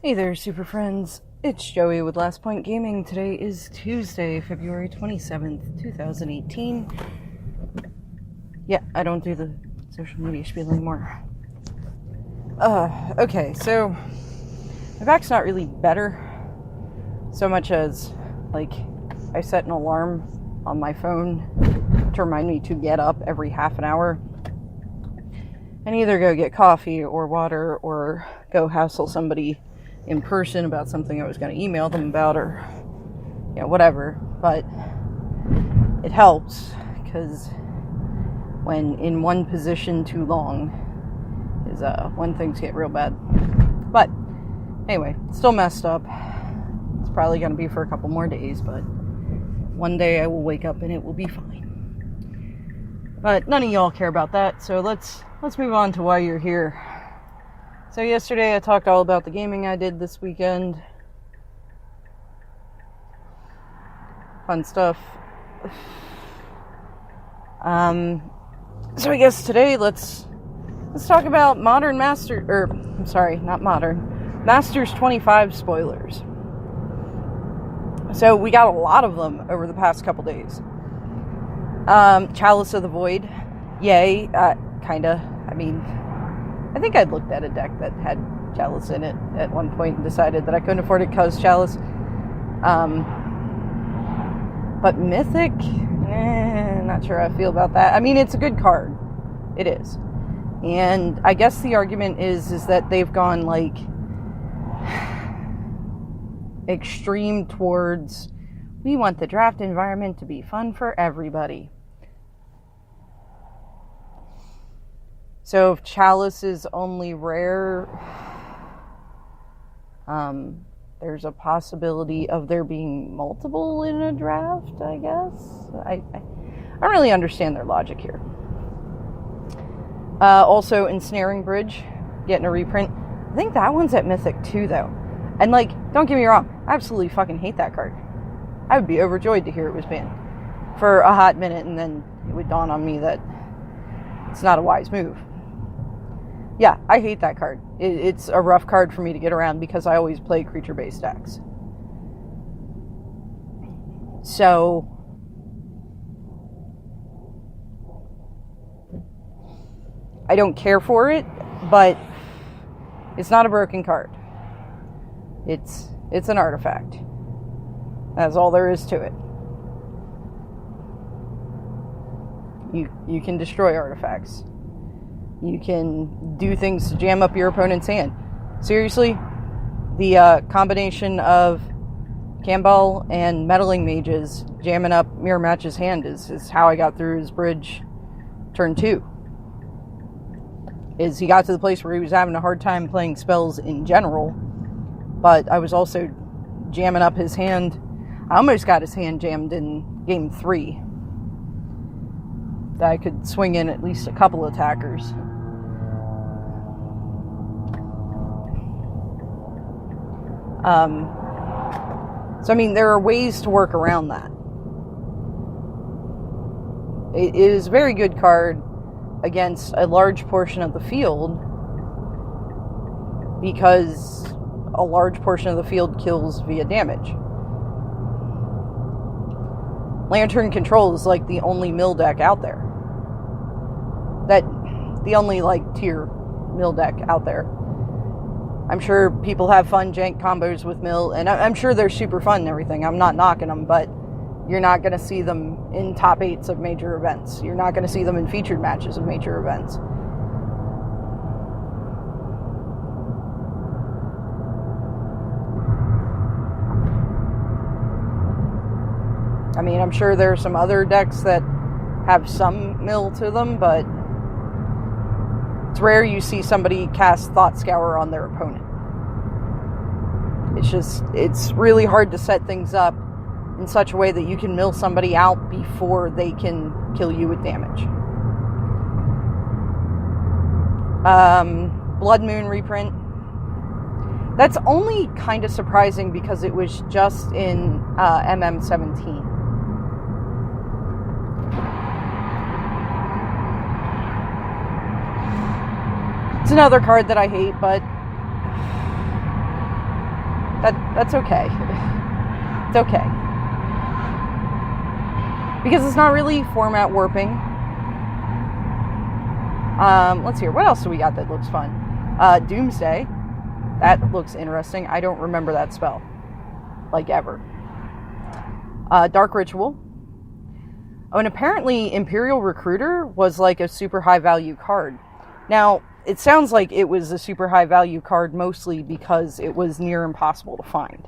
Hey there, super friends. It's Joey with Last Point Gaming. Today is Tuesday, February 27th, 2018. Yeah, I don't do the social media spiel anymore. Okay, so my back's not really better so much as, like, I set an alarm on my phone to remind me to get up every half an hour and either go get coffee or water or go hassle somebody in person about something I was going to email them about, or whatever. But it helps because when in one position too long is when things get real bad. But anyway, still messed up. It's probably going to be for a couple more days, but one day I will wake up and it will be fine. But none of y'all care about that, so let's move on to why you're here. So yesterday I talked all about the gaming I did this weekend. Fun stuff. So I guess today let's talk about Masters 25 spoilers. So we got a lot of them over the past couple days. Chalice of the Void. Yay. Kinda. I mean, I think I'd looked at a deck that had Chalice in it at one point and decided that I couldn't afford it because Chalice. But Mythic, not sure how I feel about that. I mean, it's a good card. It is. And I guess the argument is that they've gone, like, extreme towards, we want the draft environment to be fun for everybody. So if Chalice is only rare, there's a possibility of there being multiple in a draft, I guess. I don't really understand their logic here. Also, Ensnaring Bridge, getting a reprint. I think that one's at Mythic too, though. And, like, don't get me wrong, I absolutely fucking hate that card. I would be overjoyed to hear it was banned for a hot minute, and then it would dawn on me that it's not a wise move. Yeah, I hate that card. It's a rough card for me to get around because I always play creature-based decks. So, I don't care for it, but it's not a broken card. It's an artifact. That's all there is to it. You can destroy artifacts. You can do things to jam up your opponent's hand. Seriously, the combination of Camball and Meddling Mages jamming up Mirror Match's hand is how I got through his bridge turn 2. He got to the place where he was having a hard time playing spells in general, but I was also jamming up his hand. I almost got his hand jammed in game 3. That I could swing in at least a couple attackers. So I mean, there are ways to work around that. It is a very good card against a large portion of the field because a large portion of the field kills via damage. Lantern Control is like the only mill deck out there. The only, like, tier mill deck out there. I'm sure people have fun jank combos with mill, and I'm sure they're super fun and everything. I'm not knocking them, but you're not going to see them in top 8s of major events. You're not going to see them in featured matches of major events. I mean, I'm sure there are some other decks that have some mill to them, but it's rare you see somebody cast Thought Scour on their opponent. It's really hard to set things up in such a way that you can mill somebody out before they can kill you with damage. Bloodmoon Reprint. That's only kind of surprising because it was just in MM17. It's another card that I hate, but That's okay. It's okay. Because it's not really format warping. Let's hear. What else do we got that looks fun? Doomsday. That looks interesting. I don't remember that spell. Like, ever. Dark Ritual. Oh, and apparently Imperial Recruiter was like a super high value card. Now, it sounds like it was a super high value card mostly because it was near impossible to find.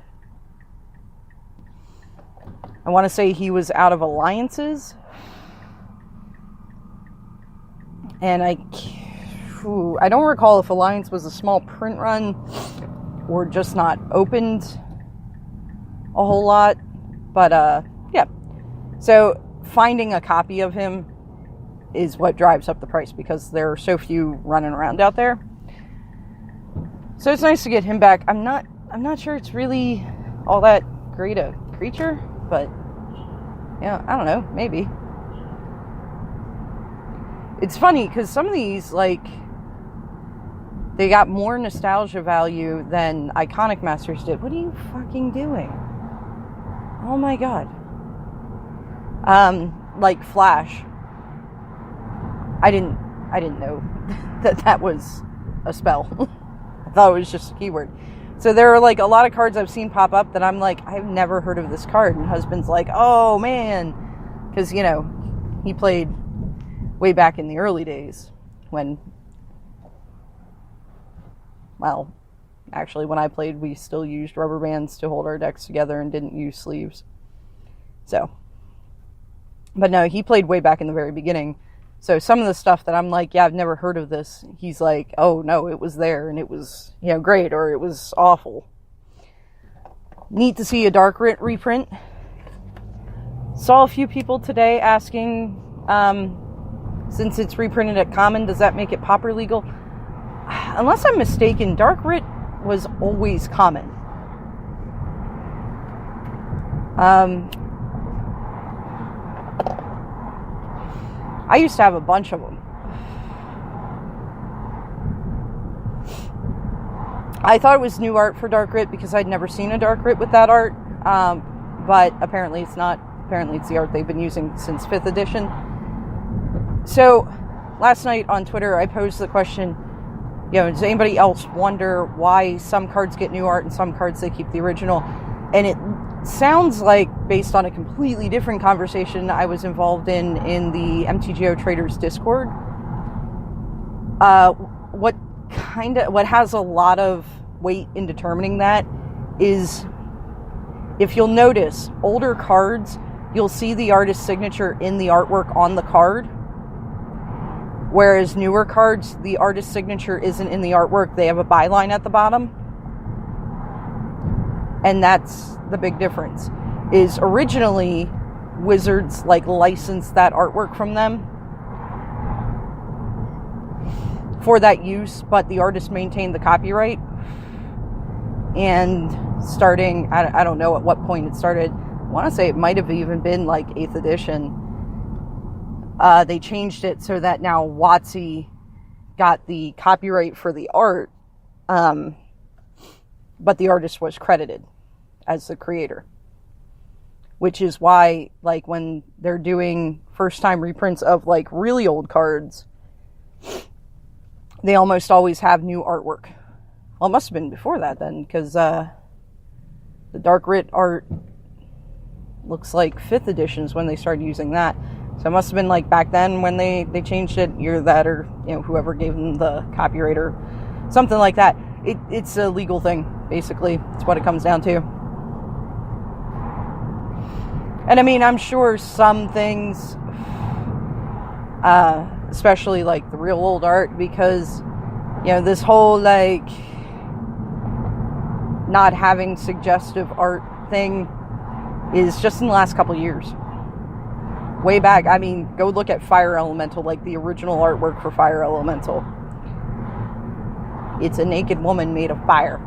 I want to say he was out of alliances. And I don't recall if Alliance was a small print run or just not opened a whole lot. But, yeah. So, finding a copy of him is what drives up the price because there are so few running around out there. So, it's nice to get him back. I'm not sure it's really all that great a creature, but, yeah, I don't know. Maybe. It's funny because some of these, like, they got more nostalgia value than Iconic Masters did. What are you fucking doing? Oh my god. Like Flash. I didn't know that was a spell. I thought it was just a keyword. So there are like a lot of cards I've seen pop up that I'm like, I've never heard of this card. And husband's like, oh man. Because, you know, he played way back in the early days when, well, actually when I played we still used rubber bands to hold our decks together and didn't use sleeves. So, but no, he played way back in the very beginning. So some of the stuff that I'm like, yeah, I've never heard of this, he's like, oh no, it was there and it was, you know, great, or it was awful. Neat to see a Dark reprint. Saw a few people today asking, since it's reprinted at Common, does that make it Pauper legal? Unless I'm mistaken, Dark Writ was always Common. I used to have a bunch of them. I thought it was new art for Dark Writ because I'd never seen a Dark Writ with that art, but apparently it's not. Apparently it's the art they've been using since 5th edition. So, last night on Twitter I posed the question, you know, does anybody else wonder why some cards get new art and some cards they keep the original? And it sounds like, based on a completely different conversation I was involved in the MTGO Traders Discord, what has a lot of weight in determining that is, if you'll notice, older cards, you'll see the artist's signature in the artwork on the card, whereas newer cards, the artist's signature isn't in the artwork, they have a byline at the bottom. And that's the big difference. Is originally Wizards like licensed that artwork from them for that use, but the artist maintained the copyright. And starting, I don't know at what point it started. I want to say it might have even been like 8th edition. They changed it so that now WotC got the copyright for the art, but the artist was credited as the creator. Which is why, like, when they're doing first-time reprints of, like, really old cards, they almost always have new artwork. Well, it must have been before that, then, because the Dark Writ art looks like 5th edition is when they started using that. So it must have been, like, back then when they changed it, either that or, you know, whoever gave them the copyright or something like that. It's a legal thing, basically. It's what it comes down to. And I mean, I'm sure some things, especially like the real old art, because, you know, this whole like not having suggestive art thing is just in the last couple years. Way back, I mean, go look at Fire Elemental, like the original artwork for Fire Elemental. It's a naked woman made of fire.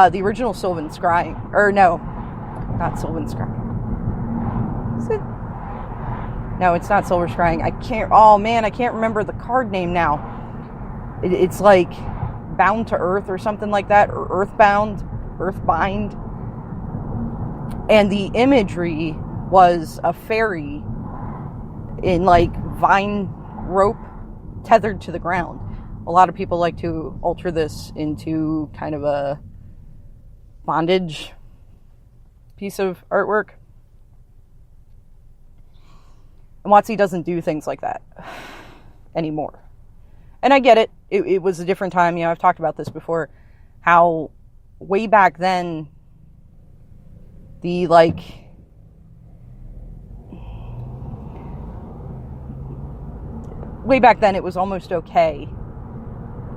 The original Sylvan Scrying, or no, not Sylvan Scrying. Is it? No, it's not Silver Scrying. I can't remember the card name now. It's like Bound to Earth or something like that, or Earthbound. Earthbind. And the imagery was a fairy in like vine rope tethered to the ground. A lot of people like to alter this into kind of a bondage piece of artwork. And WotC doesn't do things like that anymore. And I get it. It was a different time. You know, I've talked about this before. How way back then, the like... way back then, it was almost okay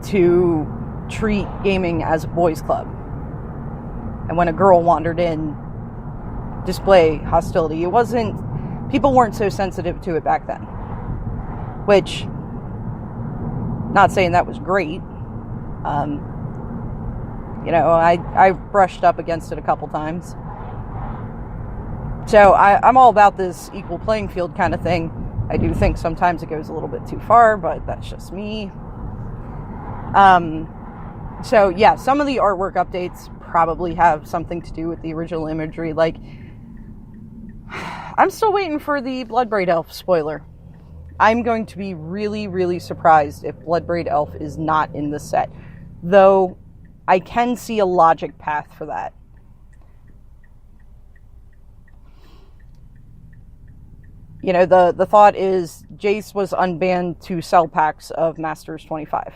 to treat gaming as a boys' club. And when a girl wandered in, display hostility. It wasn't... people weren't so sensitive to it back then. Which... not saying that was great. You know, I brushed up against it a couple times. So I'm all about this equal playing field kind of thing. I do think sometimes it goes a little bit too far, but that's just me. So yeah, some of the artwork updates probably have something to do with the original imagery. Like, I'm still waiting for the Bloodbraid Elf spoiler. I'm going to be really, really surprised if Bloodbraid Elf is not in the set. Though, I can see a logic path for that. You know, the thought is Jace was unbanned to sell packs of Masters 25.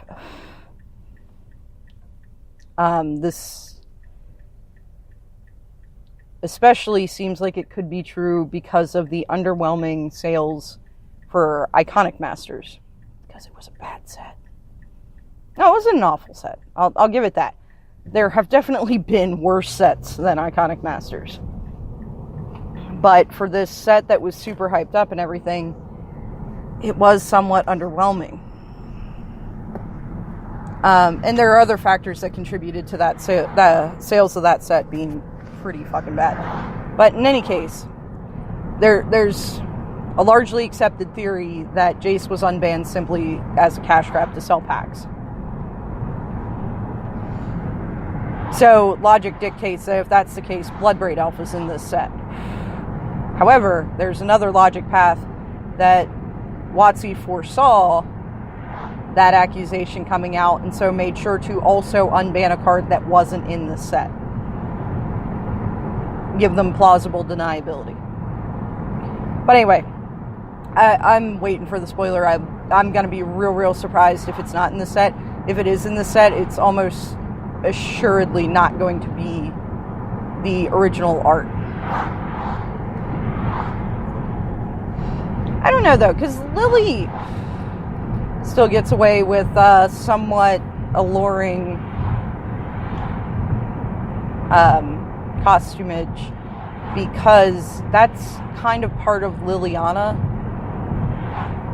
This especially seems like it could be true because of the underwhelming sales for Iconic Masters, because it was a bad set. No, it wasn't an awful set. I'll give it that. There have definitely been worse sets than Iconic Masters. But for this set that was super hyped up and everything, it was somewhat underwhelming. And there are other factors that contributed to that the sales of that set being pretty fucking bad. But in any case, there's a largely accepted theory that Jace was unbanned simply as a cash grab to sell packs. So logic dictates that if that's the case, Bloodbraid Elf is in this set. However, there's another logic path that WotC foresaw that accusation coming out, and so made sure to also unban a card that wasn't in the set. Give them plausible deniability. But anyway, I'm waiting for the spoiler. I'm going to be real surprised if it's not in the set. If it is in the set, it's almost assuredly not going to be the original art. I don't know, though, because Lily still gets away with somewhat alluring costumage, because that's kind of part of Liliana.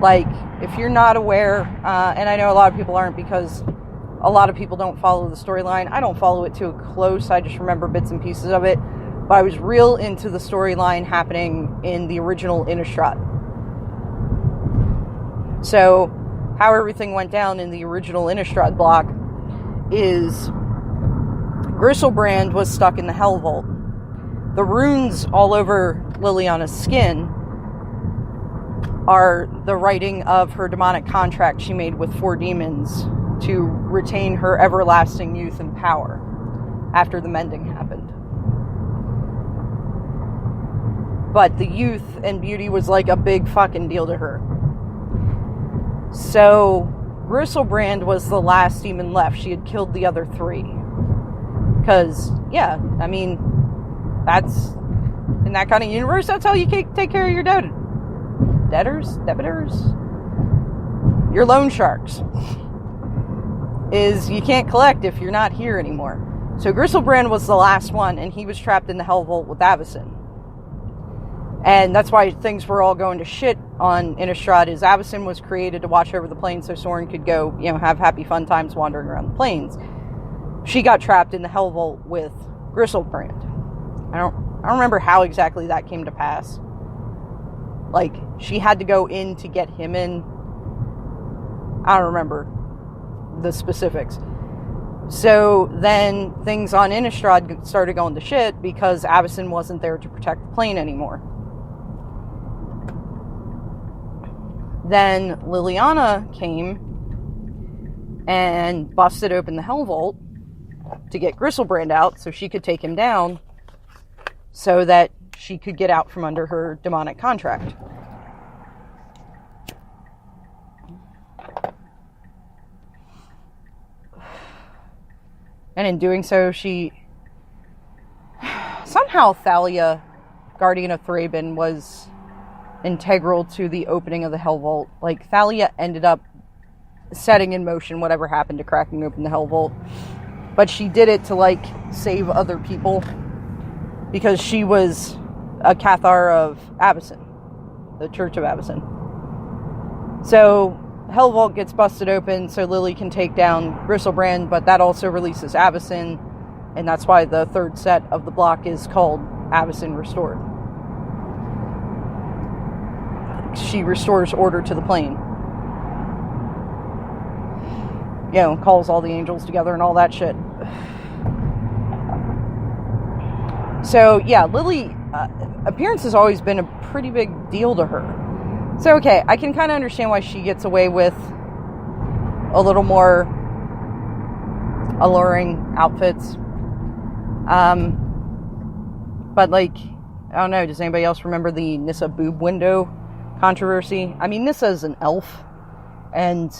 Like, if you're not aware, and I know a lot of people aren't because a lot of people don't follow the storyline. I don't follow it too close. I just remember bits and pieces of it. But I was real into the storyline happening in the original Innistrad. So, how everything went down in the original Innistrad block is Griselbrand was stuck in the Hell Vault. The runes all over Liliana's skin are the writing of her demonic contract she made with 4 demons to retain her everlasting youth and power after the mending happened. But the youth and beauty was like a big fucking deal to her. So, Griselbrand was the last demon left. She had killed the other 3. Because, yeah, I mean, that's, in that kind of universe, that's how you take care of your debtors, your loan sharks. Is you can't collect if you're not here anymore. So Griselbrand was the last one, and he was trapped in the Hell Vault with Avacyn. And that's why things were all going to shit on Innistrad, is Avacyn was created to watch over the plains so Soren could go, you know, have happy fun times wandering around the plains. She got trapped in the Hell Vault with Griselbrand. I don't remember how exactly that came to pass. Like, she had to go in to get him in. I don't remember the specifics. So then things on Innistrad started going to shit because Avacyn wasn't there to protect the plane anymore. Then Liliana came and busted open the Hell Vault to get Griselbrand out so she could take him down so that she could get out from under her demonic contract. And in doing so, somehow Thalia, Guardian of Thraben, was integral to the opening of the Hell Vault. Like, Thalia ended up setting in motion whatever happened to cracking open the Hell Vault. But she did it to, like, save other people. Because she was a Cathar of Avacyn. The Church of Avacyn. So Hell Vault gets busted open so Lily can take down Griselbrand, but that also releases Avacyn, and that's why the third set of the block is called Avacyn Restored. She restores order to the plane. You know, calls all the angels together and all that shit. So, yeah, Lily, appearance has always been a pretty big deal to her. So, okay, I can kind of understand why she gets away with a little more alluring outfits. But, like, I don't know, does anybody else remember the Nissa boob window controversy? I mean, Nissa is an elf, and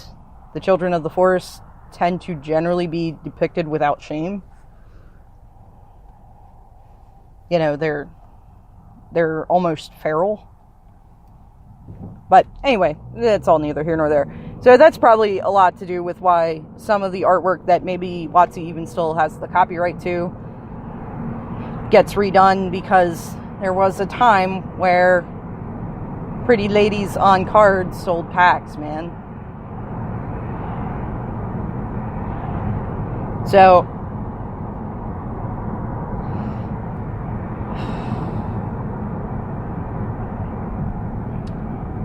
the children of the forest tend to generally be depicted without shame. You know, they're almost feral. But anyway, that's all neither here nor there. So that's probably a lot to do with why some of the artwork that maybe WotC even still has the copyright to gets redone, because there was a time where pretty ladies on cards sold packs, man. So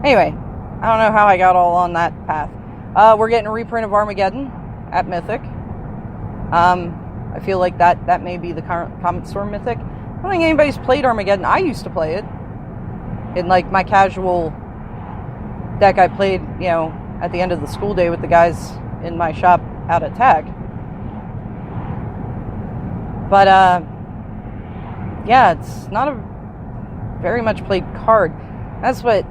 anyway, I don't know how I got all on that path. We're getting a reprint of Armageddon at Mythic. I feel like that may be the Comet Storm Mythic. I don't think anybody's played Armageddon. I used to play it. In, like, my casual deck I played, you know, at the end of the school day with the guys in my shop out at TAG. But, yeah, it's not a very much played card. That's what...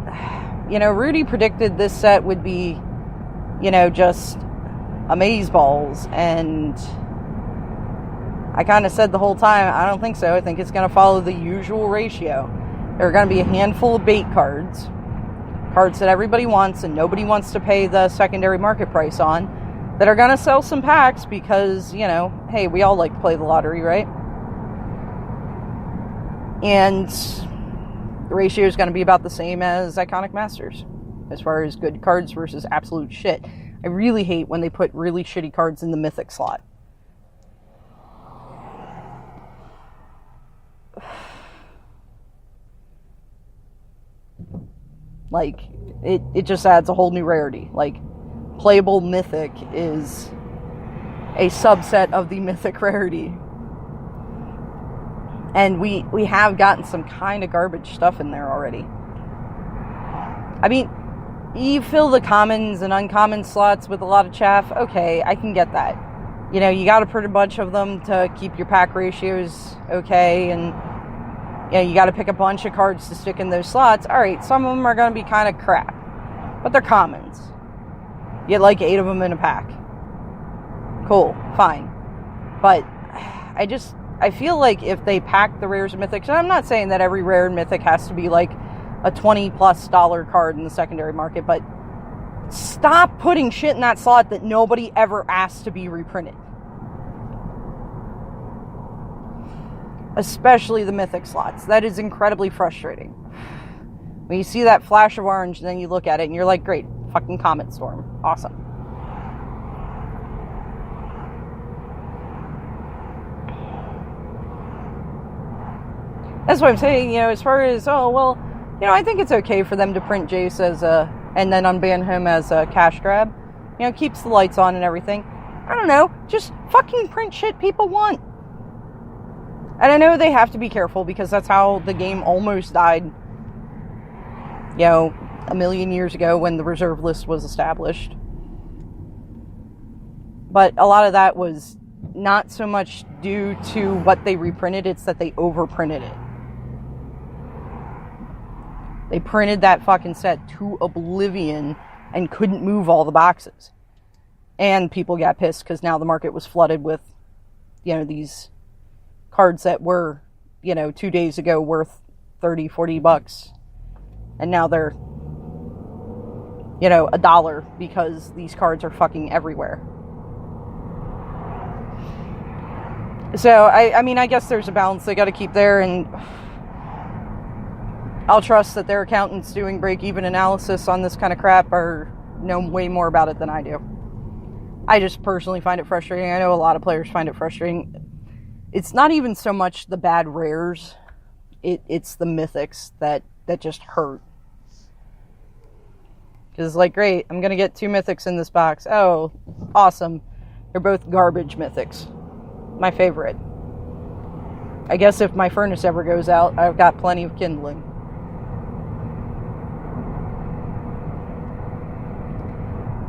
You know, Rudy predicted this set would be, you know, just amazeballs, and I kind of said the whole time, I don't think so. I think it's going to follow the usual ratio. There are going to be a handful of bait cards that everybody wants and nobody wants to pay the secondary market price on, that are going to sell some packs because, you know, hey, we all like to play the lottery, right? And the ratio is going to be about the same as Iconic Masters, as far as good cards versus absolute shit. I really hate when they put really shitty cards in the Mythic slot. Like, it just adds a whole new rarity. Like, playable Mythic is a subset of the Mythic rarity. And we have gotten some kind of garbage stuff in there already. I mean, you fill the commons and uncommon slots with a lot of chaff. Okay, I can get that. You know, you got to put a bunch of them to keep your pack ratios okay. And, you know, you got to pick a bunch of cards to stick in those slots. Alright, some of them are going to be kind of crap. But they're commons. You get like 8 of them in a pack. Cool, fine. But I feel like if they pack the rares and mythics, and I'm not saying that every rare and mythic has to be like a $20+ card in the secondary market, but stop putting shit in that slot that nobody ever asked to be reprinted. Especially the mythic slots. That is incredibly frustrating. When you see that flash of orange, and then you look at it and you're like, great, fucking Comet Storm. Awesome. That's what I'm saying, you know, as far as, oh, well, you know, I think it's okay for them to print Jace as and then unban him as a cash grab. You know, keeps the lights on and everything. I don't know, just fucking print shit people want. And I know they have to be careful because that's how the game almost died, you know, a million years ago when the reserve list was established. But a lot of that was not so much due to what they reprinted, it's that they overprinted it. They printed that fucking set to oblivion and couldn't move all the boxes. And people got pissed because now the market was flooded with, you know, these cards that were, you know, 2 days ago worth $30-$40. And now they're, you know, $1 because these cards are fucking everywhere. So, I mean, I guess there's a balance they got to keep there, and I'll trust that their accountants doing break-even analysis on this kind of crap know way more about it than I do. I just personally find it frustrating. I know a lot of players find it frustrating. It's not even so much the bad rares. It's the mythics that just hurt. Because, like, great, I'm going to get 2 mythics in this box. Oh, awesome. They're both garbage mythics. My favorite. I guess if my furnace ever goes out, I've got plenty of kindling.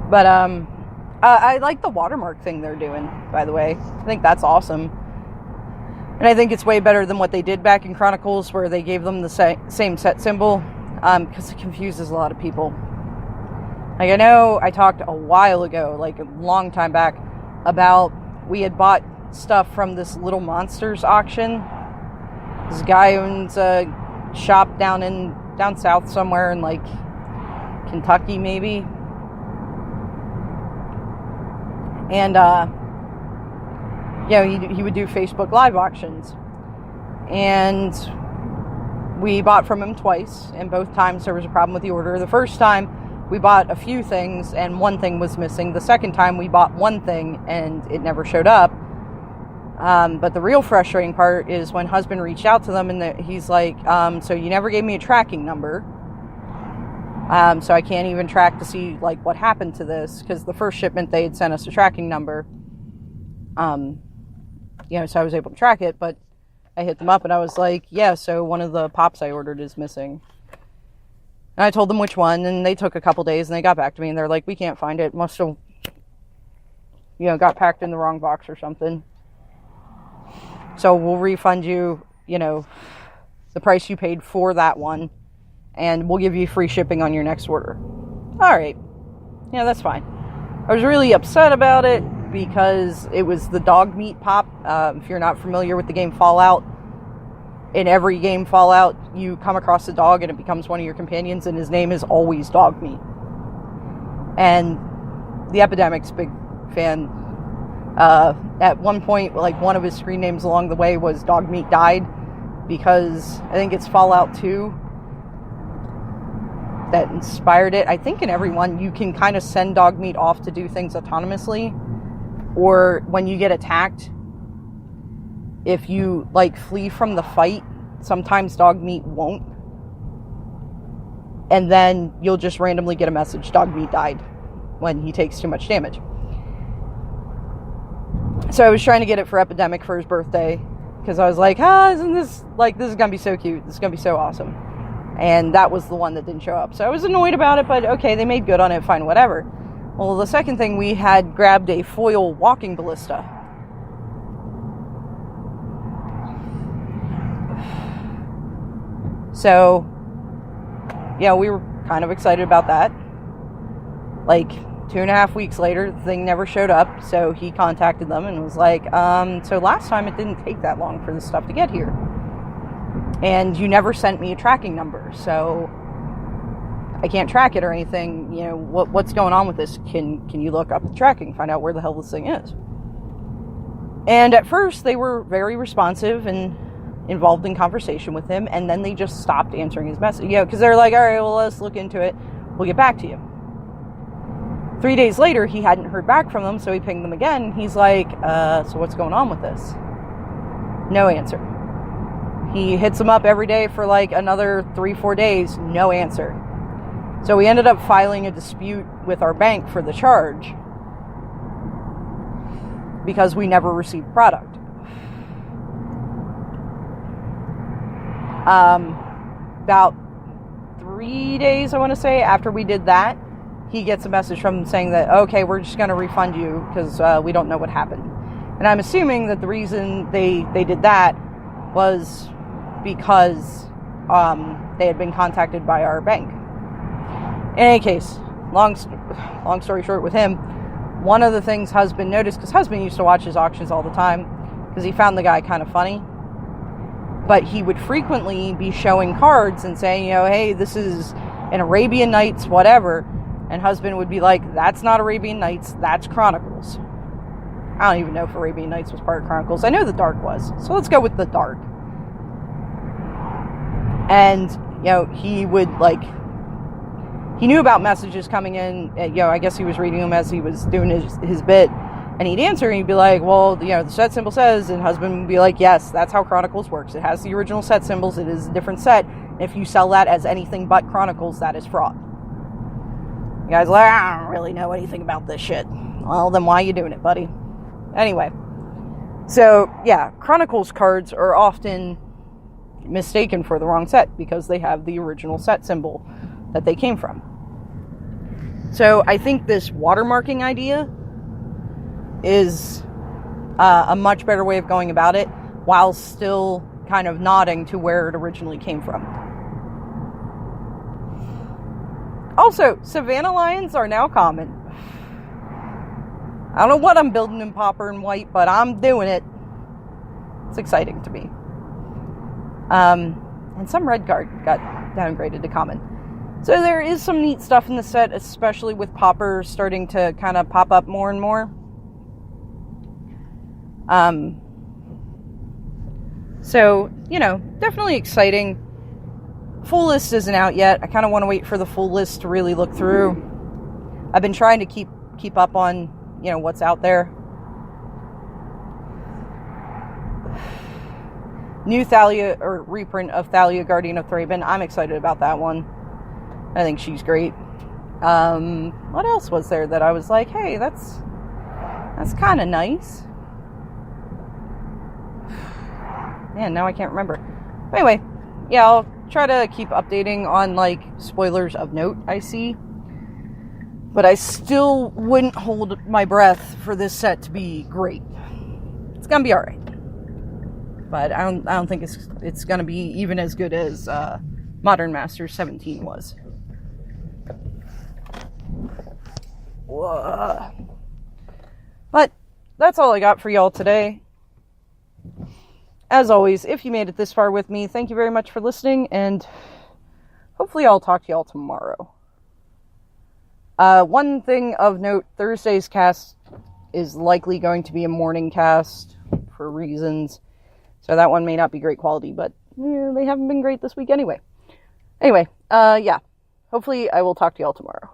But, I like the watermark thing they're doing, by the way. I think that's awesome. And I think it's way better than what they did back in Chronicles, where they gave them the same set symbol, because it confuses a lot of people. Like, I know I talked a while ago, like a long time back, about we had bought stuff from this Little Monsters auction. This guy owns a shop down south somewhere in, like, Kentucky, maybe. And, you know, he would do Facebook Live auctions. And we bought from him twice, and both times there was a problem with the order. The first time, we bought a few things, and one thing was missing. The second time, we bought one thing, and it never showed up. But the real frustrating part is when husband reached out to them, and he's like, so you never gave me a tracking number. So I can't even track to see, like, what happened to this, because the first shipment they had sent us a tracking number. You know, so I was able to track it, but I hit them up and I was like, yeah, so one of the pops I ordered is missing. And I told them which one, and they took a couple days, and they got back to me, and they're like, we can't find it. Must have, you know, got packed in the wrong box or something. So we'll refund you, you know, the price you paid for that one, and we'll give you free shipping on your next order. All right. Yeah, that's fine. I was really upset about it because it was the dog meat pop. If you're not familiar with the game Fallout, in every game Fallout, you come across a dog and it becomes one of your companions, and his name is always Dog Meat. And the Epidemic's big fan. At one point, like, one of his screen names along the way was Dog Meat Died, because I think it's Fallout 2 that inspired it. I think in every one, you can kind of send Dog Meat off to do things autonomously, or when you get attacked, if you, like, flee from the fight, sometimes Dog Meat won't. And then you'll just randomly get a message, Dog Meat died, when he takes too much damage. So I was trying to get it for Epidemic for his birthday, because I was like, isn't this, like, this is going to be so cute. This is going to be so awesome. And that was the one that didn't show up. So I was annoyed about it, but okay, they made good on it, fine, whatever. Well, the second thing, we had grabbed a foil walking ballista. So, yeah, we were kind of excited about that. Like, 2.5 weeks later, the thing never showed up, so he contacted them and was like, so last time it didn't take that long for this stuff to get here. And you never sent me a tracking number, so I can't track it or anything. You know, what's going on with this? Can you look up the tracking, find out where the hell this thing is? And at first, they were very responsive and involved in conversation with him, and then they just stopped answering his message. You know, because they're like, all right, well, let's look into it. We'll get back to you. 3 days later, he hadn't heard back from them, so he pinged them again. He's like, so what's going on with this? No answer. He hits them up every day for like another 3-4 days. No answer. So we ended up filing a dispute with our bank for the charge. because we never received product. About 3 days, I want to say, after we did that, he gets a message from them saying that, okay, we're just going to refund you because we don't know what happened. And I'm assuming that the reason they did that was because they had been contacted by our bank. In any case, long story short with him, one of the things husband noticed, because husband used to watch his auctions all the time, because he found the guy kind of funny, but he would frequently be showing cards and saying, hey, this is an Arabian Nights, whatever, and husband would be like, that's not Arabian Nights, that's Chronicles. I don't even know if Arabian Nights was part of Chronicles. I know the Dark was, so let's go with the Dark. And, he would, he knew about messages coming in, I guess he was reading them as he was doing his bit, and he'd answer, and he'd be like, well, the set symbol says, and husband would be like, yes, that's how Chronicles works. It has the original set symbols, it is a different set. If you sell that as anything but Chronicles, that is fraud. You guys are like, I don't really know anything about this shit. Well, then why are you doing it, buddy? Anyway, so, yeah, Chronicles cards are often mistaken for the wrong set because they have the original set symbol that they came from. So I think this watermarking idea is a much better way of going about it while still kind of nodding to where it originally came from. Also, Savannah lions are now common. I don't know what I'm building in Pauper and White, but I'm doing it. It's exciting to me. And some red guard got downgraded to common. So there is some neat stuff in the set, especially with Pauper starting to kind of pop up more and more. So, definitely exciting. Full list isn't out yet. I kind of want to wait for the full list to really look through. I've been trying to keep up on, what's out there. New Thalia, or reprint of Thalia, Guardian of Thraben. I'm excited about that one. I think she's great. What else was there that I was like, hey, that's kind of nice. Man, now I can't remember. But anyway, yeah, I'll try to keep updating on, spoilers of note I see. But I still wouldn't hold my breath for this set to be great. It's gonna be alright. But I don't think it's gonna be even as good as Modern Masters 17 was. Whoa. But that's all I got for y'all today. As always, if you made it this far with me, thank you very much for listening, and hopefully I'll talk to y'all tomorrow. One thing of note, Thursday's cast is likely going to be a morning cast for reasons. So that one may not be great quality, but they haven't been great this week anyway. Anyway, yeah. Hopefully I will talk to y'all tomorrow.